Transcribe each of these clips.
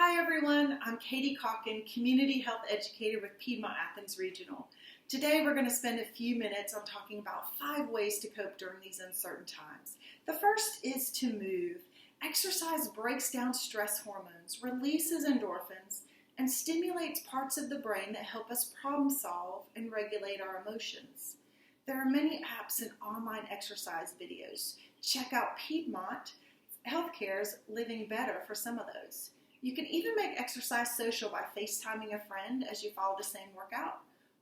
Hi everyone, I'm Katie Calkin, Community Health Educator with Piedmont Athens Regional. Today we're going to spend a few minutes on talking about 5 ways to cope during these uncertain times. The first is to move. Exercise breaks down stress hormones, releases endorphins, and stimulates parts of the brain that help us problem solve and regulate our emotions. There are many apps and online exercise videos. Check out Piedmont Healthcare's Living Better for some of those. You can even make exercise social by FaceTiming a friend as you follow the same workout,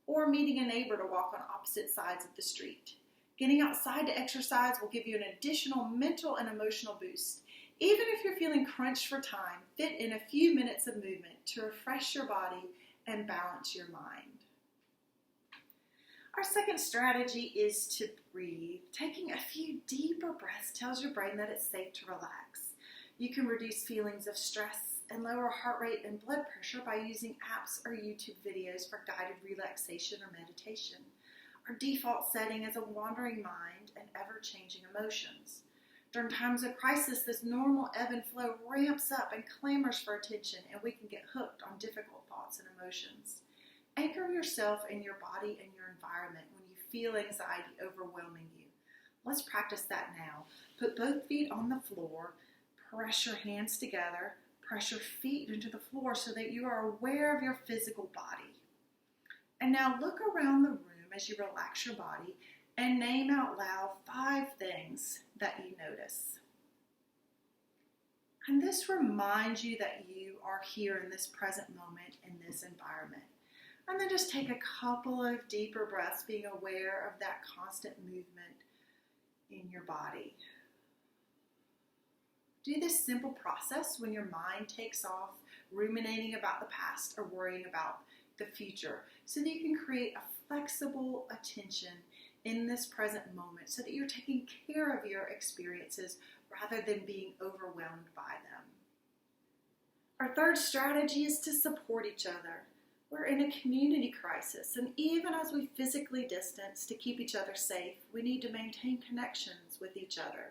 or meeting a neighbor to walk on opposite sides of the street. Getting outside to exercise will give you an additional mental and emotional boost. Even if you're feeling crunched for time, fit in a few minutes of movement to refresh your body and balance your mind. Our second strategy is to breathe. Taking a few deeper breaths tells your brain that it's safe to relax. You can reduce feelings of stress and lower heart rate and blood pressure by using apps or YouTube videos for guided relaxation or meditation. Our default setting is a wandering mind and ever-changing emotions. During times of crisis, this normal ebb and flow ramps up and clamors for attention, and we can get hooked on difficult thoughts and emotions. Anchor yourself in your body and your environment when you feel anxiety overwhelming you. Let's practice that now. Put both feet on the floor, press your hands together, press your feet into the floor so that you are aware of your physical body. And now look around the room as you relax your body and name out loud 5 things that you notice. And this reminds you that you are here in this present moment in this environment. And then just take a couple of deeper breaths, being aware of that constant movement in your body. Do this simple process when your mind takes off ruminating about the past or worrying about the future, so that you can create a flexible attention in this present moment so that you're taking care of your experiences rather than being overwhelmed by them. Our third strategy is to support each other. We're in a community crisis, and even as we physically distance to keep each other safe, we need to maintain connections with each other.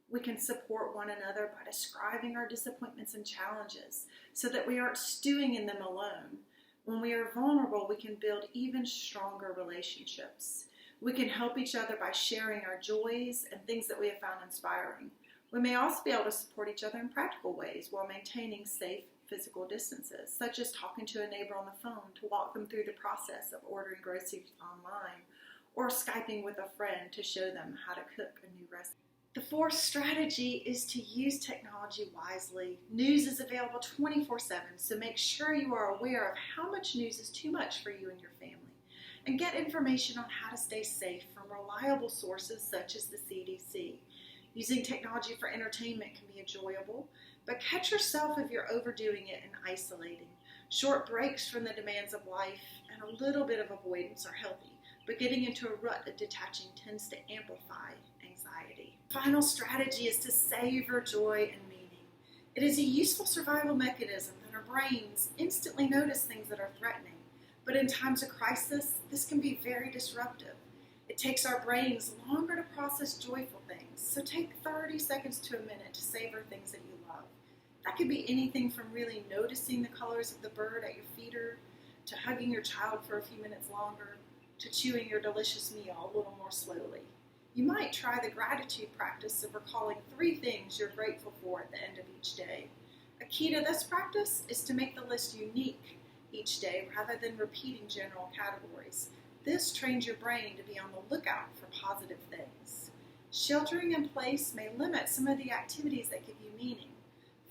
We can support one another by describing our disappointments and challenges so that we aren't stewing in them alone. When we are vulnerable, we can build even stronger relationships. We can help each other by sharing our joys and things that we have found inspiring. We may also be able to support each other in practical ways while maintaining safe physical distances, such as talking to a neighbor on the phone to walk them through the process of ordering groceries online, or Skyping with a friend to show them how to cook a new recipe. The fourth strategy is to use technology wisely. News is available 24/7, so make sure you are aware of how much news is too much for you and your family. And get information on how to stay safe from reliable sources such as the CDC. Using technology for entertainment can be enjoyable, but catch yourself if you're overdoing it and isolating. Short breaks from the demands of life and a little bit of avoidance are healthy, but getting into a rut of detaching tends to amplify anxiety. Final strategy is to savor joy and meaning. It is a useful survival mechanism that our brains instantly notice things that are threatening, but in times of crisis, this can be very disruptive. It takes our brains longer to process joyful things, so take 30 seconds to a minute to savor things that you love. That could be anything from really noticing the colors of the bird at your feeder, to hugging your child for a few minutes longer, to chewing your delicious meal a little more slowly. You might try the gratitude practice of recalling 3 things you're grateful for at the end of each day. A key to this practice is to make the list unique each day rather than repeating general categories. This trains your brain to be on the lookout for positive things. Sheltering in place may limit some of the activities that give you meaning.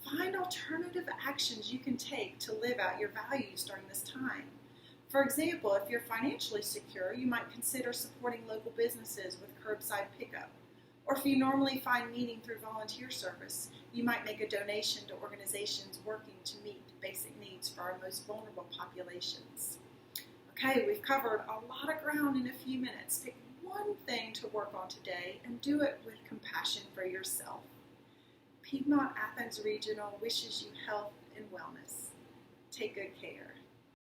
Find alternative actions you can take to live out your values during this time. For example, if you're financially secure, you might consider supporting local businesses with curbside pickup. Or if you normally find meaning through volunteer service, you might make a donation to organizations working to meet basic needs for our most vulnerable populations. Okay, we've covered a lot of ground in a few minutes. Pick one thing to work on today and do it with compassion for yourself. Piedmont Athens Regional wishes you health and wellness. Take good care.